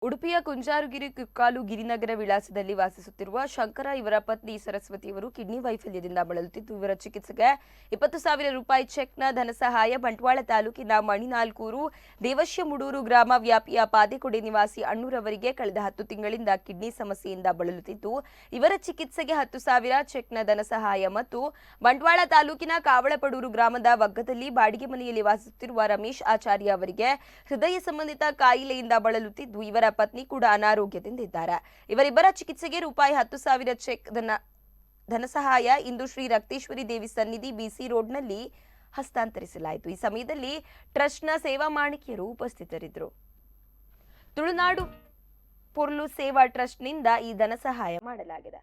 ಉಡುಪಿಯ ಕುಂಜಾರುಗಿರಿ ಕುಕ್ಕಾಲು ಗಿರಿನಗರ ವಿಳಾಸದಲ್ಲಿ ವಾಸಿಸುತ್ತಿರುವ ಶಂಕರ ಇವರ ಪತ್ನಿ ಸರಸ್ವತಿಯವರು ಕಿಡ್ನಿ ವೈಫಲ್ಯದಿಂದ ಬಳಲುತ್ತಿದ್ದು ಇವರ ಚಿಕಿತ್ಸೆಗೆ 20,000 ರೂಪಾಯಿ ಚೆಕ್ನ ಧನಸಹಾಯ ಬಂಟ್ವಾಳ ತಾಲೂಕಿನ ಮಣಿನಾಲ್ಕೂರು ದೇವಶ್ಯಮುಡೂರು ಗ್ರಾಮ ವ್ಯಾಪಿಯ ಪಾದೆಕೊಡೆ ನಿವಾಸಿ ಅಣ್ಣೂರವರಿಗೆ ಕಳೆದ 10 ತಿಂಗಳಿಂದ ಕಿಡ್ನಿ ಸಮಸ್ಯೆಯಿಂದ ಬಳಲುತ್ತಿದ್ದು ಇವರ ಚಿಕಿತ್ಸೆಗೆ 10,000 ಚೆಕ್ನ ಧನಸಹಾಯ ಮತ್ತು ಬಂಟ್ವಾಳ ತಾಲೂಕಿನ ಕಾವಳಪಡೂರು ಗ್ರಾಮದ ವಗ್ಗದಲ್ಲಿ ಬಾಡಿಗೆ ಮನೆಯಲ್ಲಿ ವಾಸಿಸುತ್ತಿರುವ ರಮೇಶ್ ಆಚಾರ್ಯ ಅವರಿಗೆ ಹೃದಯ ಸಂಬಂಧಿತ ಕಾಯಿಲೆಯಿಂದ ಬಳಲುತ್ತಿದ್ದು ಇವರ ಪತ್ನಿ ಕೂಡ ಅನಾರೋಗ್ಯದಿಂದಿದ್ದಾರೆ. ಇವರಿಬ್ಬರ ಚಿಕಿತ್ಸೆಗೆ ರೂಪಾಯಿ 10,000 ಚೆಕ್ ಧನಸಹಾಯ ಇಂದು ಶ್ರೀ ರಕ್ತೇಶ್ವರಿ ದೇವಿ ಸನ್ನಿಧಿ ಬಿಸಿ ರೋಡ್ನಲ್ಲಿ ಹಸ್ತಾಂತರಿಸಲಾಯಿತು. ಈ ಸಮಯದಲ್ಲಿ ಟ್ರಸ್ಟ್ನ ಸೇವಾ ಮಾಣಿಕ್ಯರು ಉಪಸ್ಥಿತರಿದ್ದರು. ತುಳುನಾಡು ಪೊರ್ಲು ಸೇವಾ ಟ್ರಸ್ಟ್ನಿಂದ ಈ ಧನಸಹಾಯ ಮಾಡಲಾಗಿದೆ.